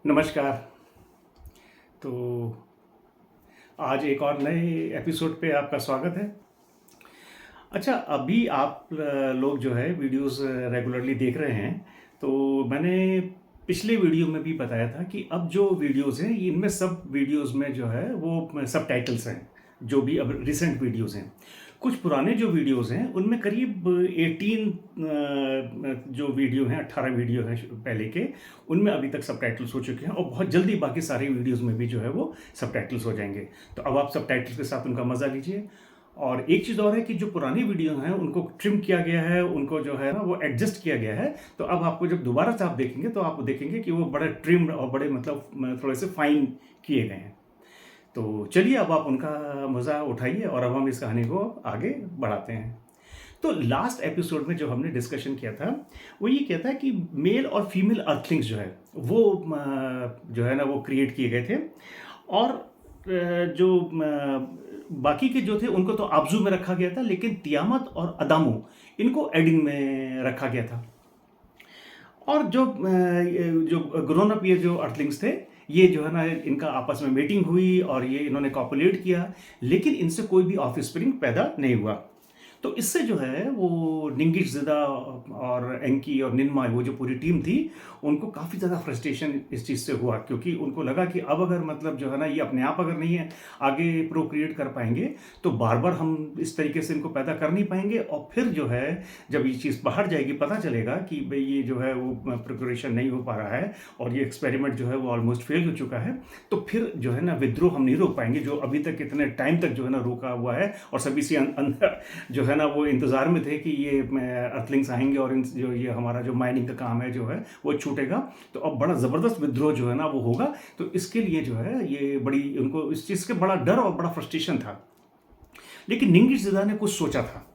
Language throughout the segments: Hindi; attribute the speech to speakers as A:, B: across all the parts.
A: नमस्कार। तो आज एक और नए एपिसोड पे आपका स्वागत है। अच्छा, अभी आप लोग जो है वीडियोस रेगुलरली देख रहे हैं, तो मैंने पिछले वीडियो में भी बताया था कि अब जो वीडियोस हैं इनमें सब वीडियोस में जो है वो सबटाइटल्स हैं, जो भी अब रिसेंट वीडियोस हैं। कुछ पुराने जो वीडियोस हैं उनमें करीब 18 जो वीडियो हैं, 18 वीडियो हैं पहले के, उनमें अभी तक सबटाइटल्स हो चुके हैं और बहुत जल्दी बाकी सारे वीडियोस में भी जो है वो सबटाइटल्स हो जाएंगे। तो अब आप सबटाइटल्स के साथ उनका मज़ा लीजिए। और एक चीज़ और है कि जो पुरानी वीडियो हैं उनको ट्रिम किया गया है, उनको जो है ना वो एडजस्ट किया गया है। तो अब आपको जब दोबारा से आप देखेंगे तो आप देखेंगे कि वो बड़े ट्रिम्ड और बड़े मतलब थोड़े से फाइन किए गए हैं। तो चलिए अब आप उनका मज़ा उठाइए और अब हम इस कहानी को आगे बढ़ाते हैं। तो लास्ट एपिसोड में जो हमने डिस्कशन किया था वो ये किया था कि मेल और फीमेल अर्थलिंग्स जो है वो जो है ना वो क्रिएट किए गए थे। और जो बाकी के जो थे उनको तो आब्जू में रखा गया था, लेकिन तियामत और अदामू इनको एडिन में रखा गया था। और जो ग्रोन अप ये जो अर्थलिंग्स थे, ये जो है ना इनका आपस में मीटिंग हुई और ये इन्होंने कॉपुलेट किया, लेकिन इनसे कोई भी ऑफस्प्रिंग पैदा नहीं हुआ। तो इससे जो है वो निंगिश ज़िदा और एंकी और निन्मा, वो जो पूरी टीम थी, उनको काफ़ी ज़्यादा फ्रस्ट्रेशन इस चीज़ से हुआ, क्योंकि उनको लगा कि अब अगर मतलब जो है ना ये अपने आप अगर नहीं है आगे प्रोक्रिएट कर पाएंगे तो बार बार हम इस तरीके से इनको पैदा कर नहीं पाएंगे। और फिर जो है जब ये चीज़ बाहर जाएगी पता चलेगा कि भाई ये जो है वो प्रोक्रिएशन नहीं हो पा रहा है और ये एक्सपेरिमेंट जो है वो ऑलमोस्ट फेल हो चुका है। तो फिर जो है ना विद्रोह हम नहीं रोक पाएंगे, जो अभी तक इतने टाइम तक जो है ना रोका हुआ है। और सभी से अंदर जो है ना वो इंतज़ार में थे कि ये अर्थलिंग्स आएंगे और जो ये हमारा जो माइनिंग का काम है जो है वो छूटेगा। तो अब बड़ा ज़बरदस्त विद्रोह जो है ना वो होगा। तो इसके लिए जो है ये बड़ी उनको इस चीज़ के बड़ा डर और बड़ा फ्रस्ट्रेशन था। लेकिन निंगिश ज़िदा ने कुछ सोचा था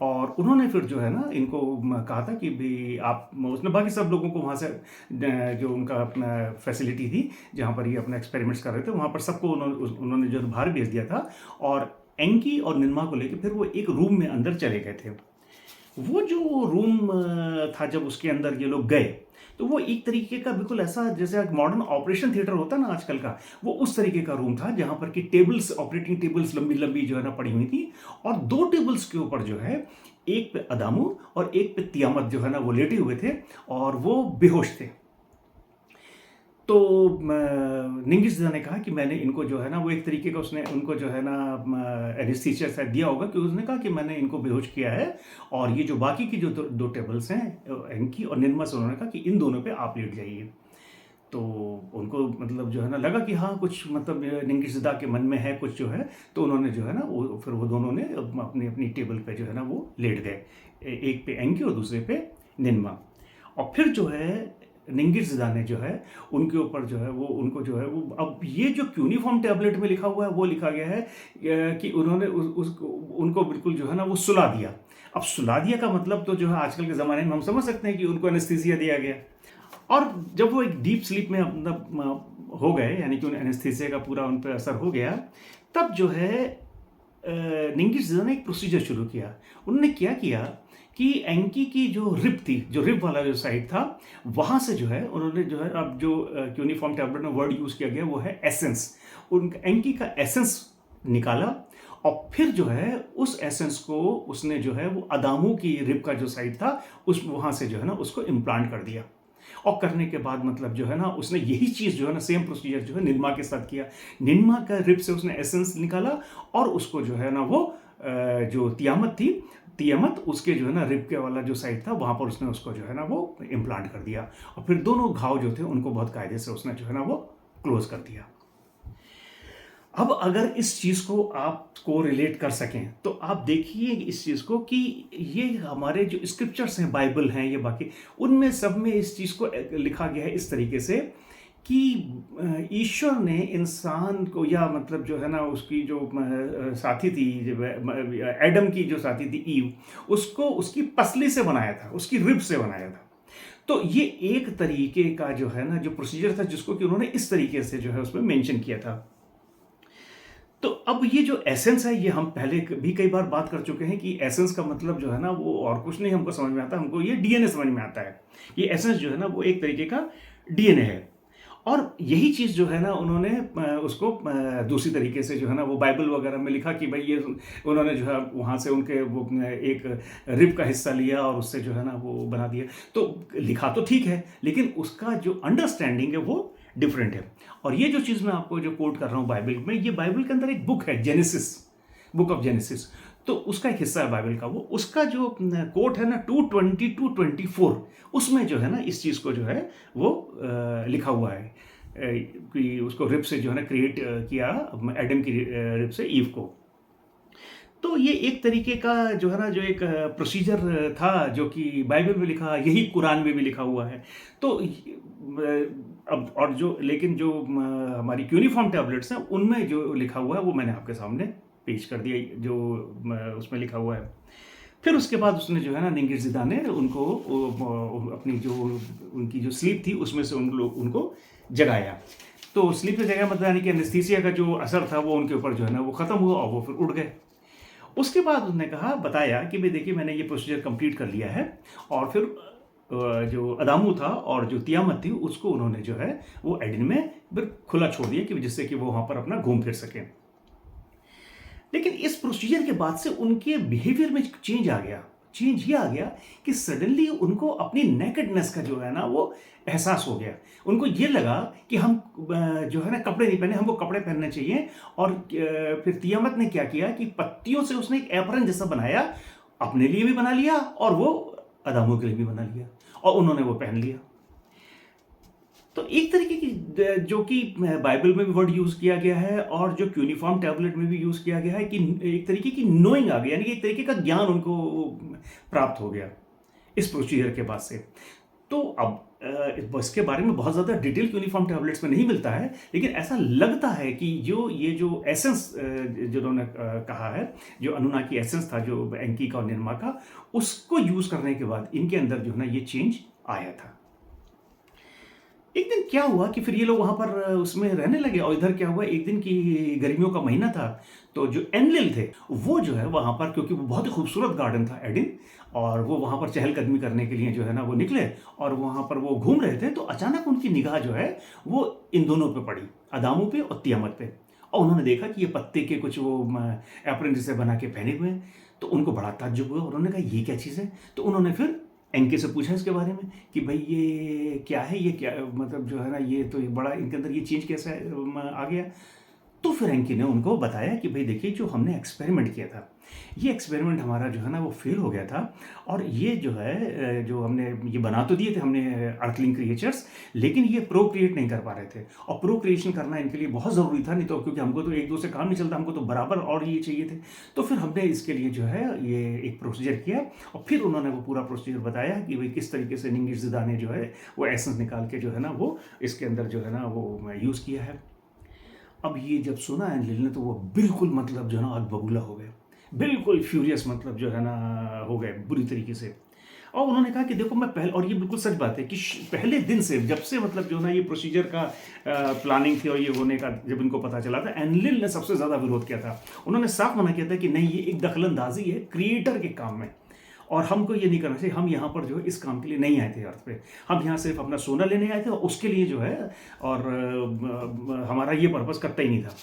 A: और उन्होंने फिर जो है ना इनको कहा था कि भी आप, उसने बाकी सब लोगों को वहाँ से जो उनका अपना फैसिलिटी थी जहाँ पर ये अपना एक्सपेरिमेंट्स कर रहे थे वहाँ पर सबको उन्होंने जो बाहर भेज दिया था। और एंकी और निन्मा को लेकर फिर वो एक रूम में अंदर चले गए थे। वो जो रूम था, जब उसके अंदर ये लोग गए तो वो एक तरीके का बिल्कुल ऐसा जैसे मॉडर्न ऑपरेशन थिएटर होता है ना आजकल का, वो उस तरीके का रूम था जहां पर कि टेबल्स, ऑपरेटिंग टेबल्स लंबी लंबी जो है ना पड़ी हुई थी। और दो टेबल्स के ऊपर जो है एक पे अदामू और एक पे तियामत जो है ना वो लेटे हुए थे और वो बेहोश थे। तो निंगिस ने कहा कि मैंने इनको जो है ना वो एक तरीके का उसने उनको जो है ना एनेस्थीसिया शायद दिया होगा, क्योंकि उसने कहा कि मैंने इनको बेहोश किया है। और ये जो बाकी की जो दो टेबल्स हैं एंकी और निन्मा से, उन्होंने कहा कि इन दोनों पे आप लेट जाइए। तो उनको मतलब जो है ना लगा कि हाँ कुछ मतलब निंगिस के मन में है कुछ जो है। तो उन्होंने जो है ना वो फिर वो दोनों ने अपनी अपनी टेबल पे जो है ना वो लेट गए, एक पे एंकी और दूसरे पे निन्मा। और फिर जो है निंगिस ने जो है उनके ऊपर जो है वो उनको जो है वो, अब ये जो क्यूनिफॉर्म टैबलेट में लिखा हुआ है वो लिखा गया है कि उन्होंने उनको बिल्कुल जो है ना वो सुला दिया। अब सुला दिया का मतलब तो जो है आजकल के ज़माने में हम समझ सकते हैं कि उनको एनेस्थीसिया दिया गया। और जब वो एक डीप स्लीप में मतलब हो गए, यानी कि उन एनेस्थीसिया का पूरा उन पर असर हो गया, तब जो है निंगिस ने एक प्रोसीजर शुरू किया। उन्होंने क्या किया कि एंकी की जो रिब थी, जो रिब वाला जो साइड था, वहाँ से जो है उन्होंने जो है, अब जो क्यूनिफॉर्म टैबलेट में वर्ड यूज़ किया गया वो है एसेंस, उन एंकी का एसेंस निकाला। और फिर जो है उस एसेंस को उसने जो है वो अदामू की रिब का जो साइड था उस वहाँ से जो है ना उसको इम्प्लांट कर दिया। और करने के बाद मतलब जो है ना उसने यही चीज़ जो है ना सेम प्रोसीजर जो है निन्मा के साथ किया। निन्मा का रिब से उसने एसेंस निकाला और उसको जो है ना वो जो तियामत थी, तियामत उसके जो है ना रिब के वाला जो साइड था वहाँ पर उसने उसको जो है ना वो इम्प्लांट कर दिया। और फिर दोनों घाव जो थे उनको बहुत कायदे से उसने जो है ना वो क्लोज कर दिया। अब अगर इस चीज़ को आपको रिलेट कर सकें तो आप देखिए इस चीज़ को कि ये हमारे जो स्क्रिप्चर्स हैं, बाइबल हैं, ये बाकी उनमें सब में इस चीज़ को लिखा गया है इस तरीके से कि ईश्वर ने इंसान को, या मतलब जो है ना उसकी जो साथी थी, एडम की जो साथी थी ईव, उसको उसकी पसली से बनाया था, उसकी रिब से बनाया था। तो ये एक तरीके का जो है ना जो प्रोसीजर था जिसको कि उन्होंने इस तरीके से जो है उसमें मेंशन किया था। तो अब ये जो एसेंस है, ये हम पहले भी कई बार बात कर चुके हैं कि एसेंस का मतलब जो है ना वो और कुछ नहीं हमको समझ में आता, हमको ये डीएनए समझ में आता है। ये एसेंस जो है ना वो एक तरीके का डीएनए है। और यही चीज़ जो है ना उन्होंने उसको दूसरी तरीके से जो है ना वो बाइबल वगैरह में लिखा कि भाई ये उन्होंने जो है वहाँ से उनके वो एक रिब का हिस्सा लिया और उससे जो है ना वो बना दिया। तो लिखा तो ठीक है, लेकिन उसका जो अंडरस्टैंडिंग है वो डिफरेंट है। और ये जो चीज़ मैं आपको जो कोट कर रहा हूँ बाइबल में, ये बाइबल के अंदर एक बुक है जेनेसिस, बुक ऑफ जेनेसिस। तो उसका एक हिस्सा है बाइबल का, वो उसका जो कोट है ना 2:20 to 24, उसमें जो है ना इस चीज़ को जो है वो लिखा हुआ है कि उसको रिब से जो है ना क्रिएट किया, एडम की रिब से ईव को। तो ये एक तरीके का जो है ना जो एक प्रोसीजर था जो कि बाइबल में लिखा, यही कुरान में भी लिखा हुआ है। तो अब और जो लेकिन जो हमारी यूनिफॉर्म टैबलेट्स हैं उनमें जो लिखा हुआ है वो मैंने आपके सामने पेश कर दिया, जो उसमें लिखा हुआ है। फिर उसके बाद उसने जो है ना निंगिरज़िदा ने उनको अपनी जो उनकी जो स्लीप थी उसमें से उनको जगाया। तो स्लीप में जगह मतलब यानी कि एनेस्थीसिया का जो असर था वो उनके ऊपर जो है ना वो ख़त्म हुआ और वो फिर उड़ गए। उसके बाद उसने कहा बताया कि भाई देखिए मैंने ये प्रोसीजर कंप्लीट कर लिया है। और फिर जो अदामू था और जो तियामत थी उसको उन्होंने जो है वो एडन में फिर खुला छोड़ दिया कि जिससे कि वो वहाँ पर अपना घूम फिर सकें। लेकिन इस प्रोसीजर के बाद से उनके बिहेवियर में चेंज आ गया। चेंज ये आ गया कि सडनली उनको अपनी नेकेडनेस का जो है ना वो एहसास हो गया। उनको ये लगा कि हम जो है ना कपड़े नहीं पहने, हमको कपड़े पहनने चाहिए। और फिर तियामत ने क्या किया कि पत्तियों से उसने एक एप्रन जैसा बनाया, अपने लिए भी बना लिया और वो अदामों के लिए भी बना लिया और उन्होंने वो पहन लिया। तो एक तरीके की जो कि बाइबल में भी वर्ड यूज़ किया गया है और जो क्यूनिफॉर्म टैबलेट में भी यूज़ किया गया है कि एक तरीके की नोइंग आ गई, यानी कि एक तरीके का ज्ञान उनको प्राप्त हो गया इस प्रोसीजर के बाद से। तो अब इसके बारे में बहुत ज़्यादा डिटेल यूनिफॉर्म टैबलेट्स में नहीं मिलता है, लेकिन ऐसा लगता है कि ये जो एसेंस जिन्होंने कहा है, जो अनुनाकी एसेंस था जो एंकी का और निर्मा का, उसको यूज़ करने के बाद इनके अंदर जो है ना ये चेंज आया था। एक दिन क्या हुआ कि फिर ये लोग वहाँ पर उसमें रहने लगे और इधर क्या हुआ, एक दिन की गर्मियों का महीना था। तो जो एनलिल थे वो जो है वहाँ पर, क्योंकि वो बहुत ही खूबसूरत गार्डन था एडिन, और वो वहाँ पर चहलकदमी करने के लिए जो है ना वो निकले और वहाँ पर वो घूम रहे थे। तो अचानक उनकी निगाह जो है वो इन दोनों पे पड़ी, अदामू पे और तियामत पे। और उन्होंने देखा कि ये पत्ते के कुछ वो एप्रन जैसे बना के पहने हुए हैं। तो उनको बड़ा ताज्जुब हुआ और उन्होंने कहा ये क्या चीज़ है। तो उन्होंने फिर एनके से पूछा इसके बारे में कि भाई ये क्या है, ये क्या मतलब जो है ना ये तो बड़ा इनके अंदर ये चीज़ कैसे आ गया। तो फिर एंकी ने उनको बताया कि भाई देखिए जो हमने एक्सपेरिमेंट किया था, ये एक्सपेरिमेंट हमारा जो है ना वो फेल हो गया था। और ये जो है जो हमने ये बना तो दिए थे हमने अर्थलिंग क्रिएचर्स, लेकिन ये प्रोक्रिएट नहीं कर पा रहे थे। और प्रोक्रिएशन करना इनके लिए बहुत ज़रूरी था, नहीं तो क्योंकि हमको तो एक दो से काम नहीं चलता, हमको तो बराबर और ये चाहिए थे। तो फिर हमने इसके लिए जो है ये एक प्रोसीजर किया और फिर उन्होंने वो पूरा प्रोसीजर बताया कि भाई किस तरीके से निंगिरज़िदा ने जो है वो एसेंस निकाल के जो है ना वो इसके अंदर जो है ना वो यूज़ किया है। अब ये जब सुना एनलिल ने तो वो बिल्कुल मतलब जो है ना आग बबूला हो गए, बिल्कुल फ्यूरियस मतलब जो है ना हो गए बुरी तरीके से। और उन्होंने कहा कि देखो मैं पहले, और ये बिल्कुल सच बात है कि पहले दिन से जब से मतलब जो ना ये प्रोसीजर का प्लानिंग थी और ये होने का जब इनको पता चला था, एनलिल ने सबसे ज़्यादा विरोध किया था। उन्होंने साफ मना किया था कि नहीं ये एक दखलंदाजी है क्रिएटर के काम में और हमको ये नहीं करना चाहिए। हम यहाँ पर जो है इस काम के लिए नहीं आए थे अर्थ पे, हम यहाँ सिर्फ अपना सोना लेने आए थे और उसके लिए जो है और हमारा ये पर्पज़ करता ही नहीं था।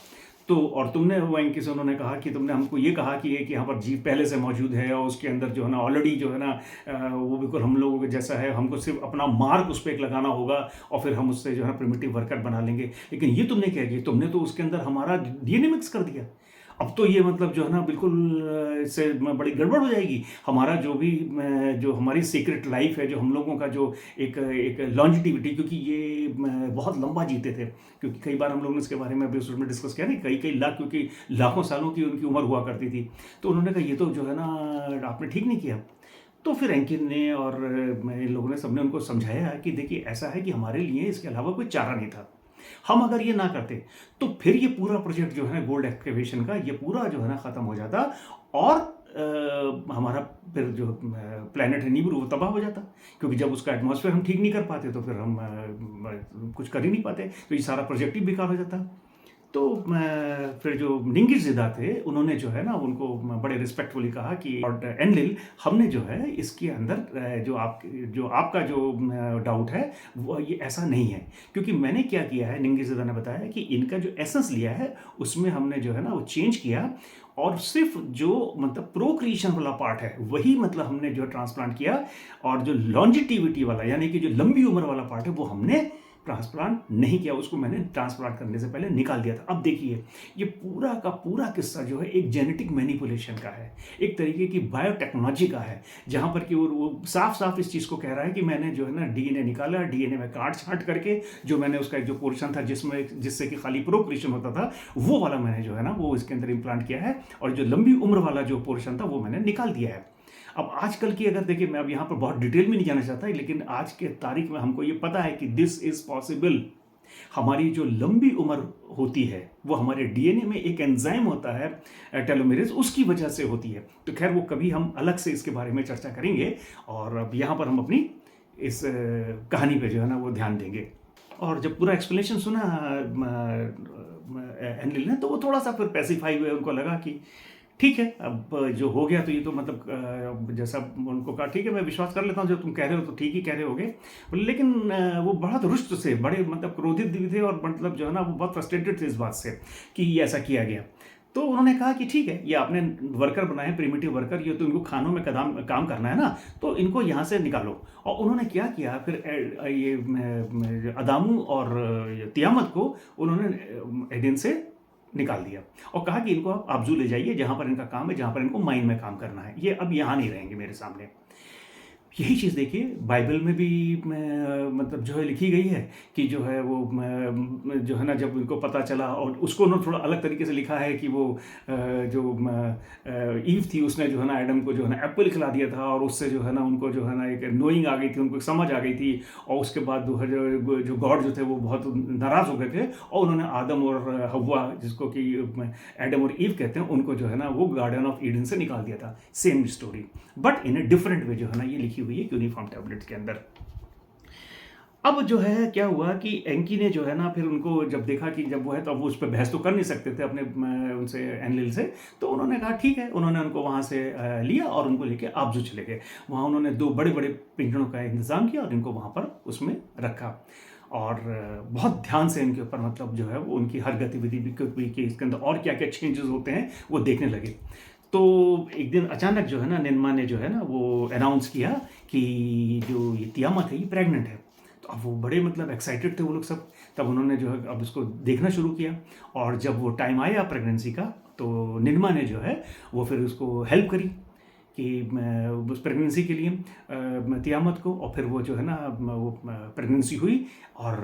A: तो और तुमने वो एंकी से उन्होंने कहा कि तुमने हमको ये कहा कि यहाँ पर जीव पहले से मौजूद है और उसके अंदर जो है ना ऑलरेडी जो है ना वो बिल्कुल हम लोगों के जैसा है, हमको सिर्फ अपना मार्क उस पर एक लगाना होगा और फिर हम उससे जो है प्रिमिटिव वर्कर बना लेंगे। लेकिन ये तुमने क्या किया, तुमने तो उसके अंदर हमारा डीएनए मिक्स कर दिया। अब तो ये मतलब जो है ना बिल्कुल इससे बड़ी गड़बड़ हो जाएगी। हमारा जो भी जो हमारी सीक्रेट लाइफ है, जो हम लोगों का जो एक लॉन्जिटिविटी, क्योंकि ये बहुत लंबा जीते थे, क्योंकि कई बार हम लोगों ने इसके बारे में अभी उसमें डिस्कस किया नहीं, कई कई लाख, क्योंकि लाखों सालों की उनकी उम्र हुआ करती थी। तो उन्होंने कहा ये तो जो है ना आपने ठीक नहीं किया। तो फिर एंकिन ने और इन लोगों ने सबने उनको समझाया कि देखिए ऐसा है कि हमारे लिए इसके अलावा कोई चारा नहीं था। हम अगर ये ना करते तो फिर ये पूरा प्रोजेक्ट जो है ना गोल्ड एक्सकेवेशन का ये पूरा जो है ना ख़त्म हो जाता और हमारा फिर जो प्लेनेट है नीबरू वो तबाह हो जाता, क्योंकि जब उसका एटमॉस्फेयर हम ठीक नहीं कर पाते तो फिर हम कुछ कर ही नहीं पाते, तो ये सारा प्रोजेक्ट ही बेकार हो जाता। तो फिर जो निंगिज़िदा थे, उन्होंने जो है ना उनको बड़े रिस्पेक्टफुली कहा कि लॉर्ड एनलिल, हमने जो है इसके अंदर जो आपका जो डाउट है, वो ये ऐसा नहीं है। क्योंकि मैंने क्या किया है, निंगिज़िदा ने बताया कि इनका जो एसेंस लिया है, उसमें हमने जो है ना वो चेंज किया और सिर्फ़ जो मतलब प्रोक्रिएशन वाला पार्ट है, वही मतलब हमने जो ट्रांसप्लांट किया और जो लॉन्जेटिविटी वाला यानी कि जो लंबी उम्र वाला पार्ट है, वो हमने ट्रांसप्लांट नहीं किया, उसको मैंने ट्रांसप्लांट करने से पहले निकाल दिया था। अब देखिए, ये पूरा का पूरा किस्सा जो है एक जेनेटिक मैनिपुलेशन का है, एक तरीके की बायोटेक्नोलॉजी का है, जहाँ पर कि वो साफ-साफ इस चीज़ को कह रहा है कि मैंने जो है ना डीएनए निकाला, डीएनए में काट-छाँट करके जो मैंने उसका एक जो पोर्शन था जिससे कि खाली प्रोक्रिएशन होता था, वो वाला मैंने जो है ना वो इसके अंदर इम्प्लांट किया है और जो लंबी उम्र वाला जो पोर्शन था, वो मैंने निकाल दिया है। अब आजकल की अगर देखिए, मैं अब यहाँ पर बहुत डिटेल में नहीं जाना चाहता, लेकिन आज के तारीख में हमको ये पता है कि दिस इज़ पॉसिबल। हमारी जो लंबी उम्र होती है, वो हमारे डीएनए में एक एंजाइम होता है टेलोमेरेज़, उसकी वजह से होती है। तो खैर वो कभी हम अलग से इसके बारे में चर्चा करेंगे और अब यहाँ पर हम अपनी इस कहानी पे जो है ना वो ध्यान देंगे। और जब पूरा एक्सप्लेनेशन सुना एनलिल ने, तो वो थोड़ा-सा फिर पैसिफाई हुए, उनको लगा कि ठीक है, अब जो हो गया तो ये तो मतलब जैसा उनको कहा, ठीक है मैं विश्वास कर लेता हूँ, जो तुम कह रहे हो तो ठीक ही कह रहे होगे। लेकिन वो बड़ा रुष्ट से, बड़े मतलब क्रोधित भी थे और मतलब जो है ना वो बहुत फ्रस्ट्रेटेड थे इस बात से कि ये ऐसा किया गया। तो उन्होंने कहा कि ठीक है, ये आपने वर्कर बनाए हैं, प्रिमिटिव वर्कर, ये तो इनको खानों में काम करना है ना, तो इनको यहाँ से निकालो। और उन्होंने क्या किया फिर, अदामू और तियामत को उन्होंने एडेन से निकाल दिया और कहा कि इनको आप आबजू ले जाइए, जहाँ पर इनका काम है, जहाँ पर इनको माइन में काम करना है, ये अब यहाँ नहीं रहेंगे मेरे सामने। यही चीज़ देखिए बाइबल में भी मतलब जो है लिखी गई है कि जो है वो जो है ना, जब उनको पता चला, और उसको उन्होंने थोड़ा अलग तरीके से लिखा है कि वो जो ईव थी, उसने जो है ना एडम को जो है ना एप्पल खिला दिया था और उससे जो है ना उनको जो है ना एक नोइंग आ गई थी, उनको एक समझ आ गई थी। और उसके बाद जो गॉड जो थे वो बहुत नाराज़ हो गए थे और उन्होंने आदम और हव्वा, जिसको कि एडम और ईव कहते हैं, उनको जो है ना वो गार्डन ऑफ ईडन से निकाल दिया था। Same story but in a different way जो है ना ये लिखी हुई है यूनिफॉर्म टैबलेट्स के अंदर। अब जो है क्या हुआ कि एंकी ने जो है ना फिर उनको जब देखा कि जब वो है, तो अब वो उस पर बहस तो कर नहीं सकते थे अपने उनसे, एनलिल से। तो उन्होंने कहा ठीक है, उन्होंने उनको वहाँ से लिया और उनको लेके आबजू चले गए। वहाँ उन्होंने 2 बड़े-बड़े पिंजरों का इंतज़ाम किया और इनको वहाँ पर उसमें रखा और बहुत ध्यान से इनके ऊपर मतलब जो है वो उनकी हर गतिविधि भी कि इसके अंदर और क्या-क्या चेंजेस होते हैं वो देखने लगे। तो एक दिन अचानक जो है ना निन्मा ने जो है ना वो अनाउंस किया कि जो ये तियामत है ये प्रेग्नेंट है। तो अब वो बड़े मतलब एक्साइटेड थे वो लोग सब। तब उन्होंने जो है अब इसको देखना शुरू किया और जब वो टाइम आया प्रेगनेंसी का, तो निन्मा ने जो है वो फिर उसको हेल्प करी कि उस प्रेगनेंसी के लिए तियामत को। और फिर वो जो है ना वो प्रेगनेंसी हुई और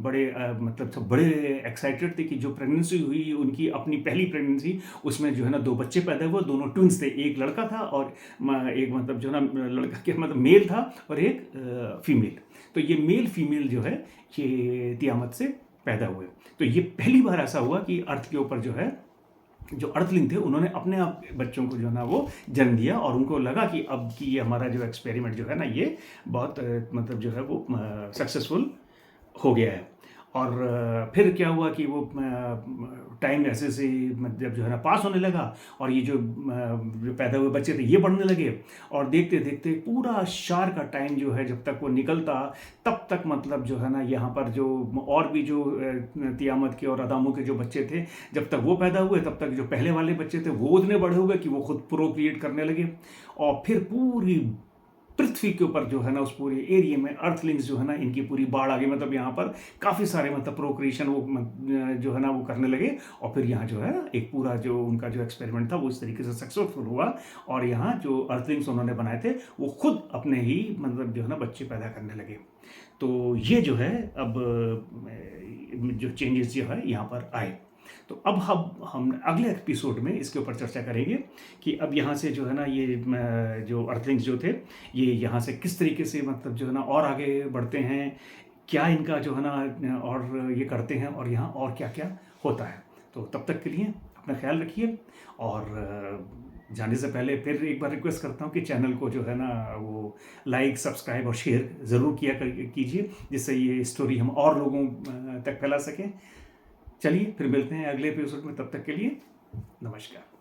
A: बड़े मतलब सब बड़े एक्साइटेड थे कि जो प्रेगनेंसी हुई उनकी अपनी पहली प्रेगनेंसी, उसमें जो है ना 2 बच्चे पैदा हुए, दोनों ट्विंस थे, एक लड़का था और एक मतलब जो है ना लड़का के मतलब मेल था और एक फीमेल। तो ये मेल फीमेल जो है ये तियामत से पैदा हुए। तो ये पहली बार ऐसा हुआ कि अर्थ के ऊपर जो है जो अर्थलिंग थे उन्होंने अपने आप बच्चों को जो है ना वो जन्म दिया और उनको लगा कि अब कि ये हमारा जो एक्सपेरिमेंट जो है ना ये बहुत मतलब जो है वो सक्सेसफुल हो गया है। और फिर क्या हुआ कि वो टाइम ऐसे से जब जो है ना पास होने लगा और ये जो पैदा हुए बच्चे थे ये बढ़ने लगे और देखते देखते पूरा शार का टाइम जो है जब तक वो निकलता तब तक मतलब जो है ना यहाँ पर जो और भी जो तियामत के और अदामों के जो बच्चे थे, जब तक वो पैदा हुए तब तक जो पहले वाले बच्चे थे वो उतने बड़े हो गए कि वो खुद प्रोक्रिएट करने लगे। और फिर पूरी पृथ्वी के ऊपर जो है ना उस पूरे एरिया में अर्थलिंग्स जो है ना इनकी पूरी बाढ़ आ गई। मतलब यहाँ पर काफ़ी सारे मतलब प्रोक्रिएशन वो जो है ना वो करने लगे और फिर यहाँ जो है एक पूरा जो उनका जो एक्सपेरिमेंट था वो इस तरीके से सक्सेसफुल हुआ और यहाँ जो अर्थलिंग्स उन्होंने बनाए थे वो खुद अपने ही मतलब जो है ना बच्चे पैदा करने लगे। तो ये जो है अब जो चेंजेस जो है यहाँ पर आए। तो अब हम अगले एपिसोड में इसके ऊपर चर्चा करेंगे कि अब यहाँ से जो है ना ये जो अर्थलिंग्स जो थे ये यहाँ से किस तरीके से मतलब जो है ना और आगे बढ़ते हैं, क्या इनका जो है ना और ये करते हैं और यहाँ और क्या क्या होता है। तो तब तक के लिए अपना ख्याल रखिए और जाने से पहले फिर एक बार रिक्वेस्ट करता हूँ कि चैनल को जो है ना वो लाइक, सब्सक्राइब और शेयर ज़रूर कीजिए जिससे ये स्टोरी हम और लोगों तक फैला सकें। चलिए फिर मिलते हैं अगले एपिसोड में, तब तक के लिए नमस्कार।